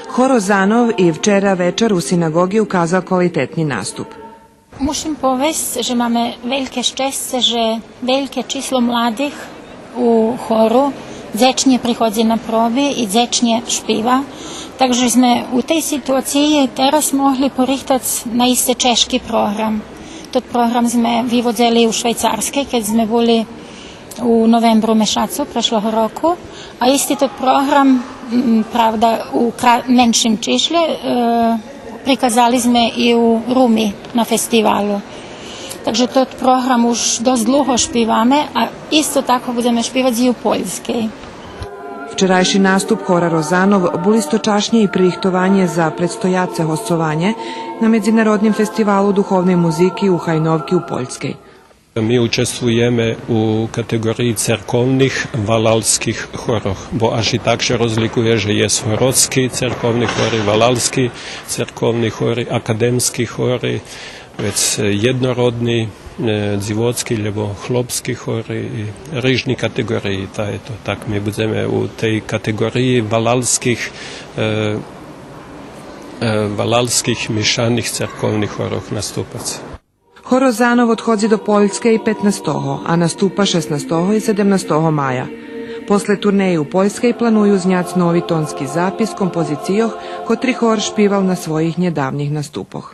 Hor Ozanov i včera večer u synagogi ukázal kvalitetni nastup. Musím povieť, že máme veľké šťastie, že veľké číslo mladých u choru zečne prichodzi na proby i zečne špíva. Takže sme u tej situácii teraz mohli porichtať na isté češký program. Tot program sme vyvodzeli u Švajcarskej, keď sme boli u novembru mešacu prešlého roku. A istý tot program, pravda, u menším čišle, prikazali sme i u Rumi na festivalu. Takže tot program už dosť dlho špívame, a isto tako budeme špívať i u Poljskej. Včerajší nastup Hora Rozanov bol istočasne i prihtovanje za predstojace hostovanje na Međunarodnim festivalu duhovne muziki u Hajnovki u Poljskej. Mi učestvujeme u kategoriji cerkovnih valalskih horov, bo až i tak še rozlikuje, že je horodski cerkovni hori, valalski cerkovni hori, akademski hori, već jednorodni, dzivodski, lebo chlopski hori i rižni kategoriji. Tak mi budeme u tej kategoriji valalskih mišanih cerkovnih horov nastupati. Hor Ozanov odhodzi do Poljske i 15. a nastupa 16. i 17. maja. Posle turneje u Poljskej planuju znjac novi tonski zapis kompozicijoh, kotri hor špival na svojih njedavnih nastupoh.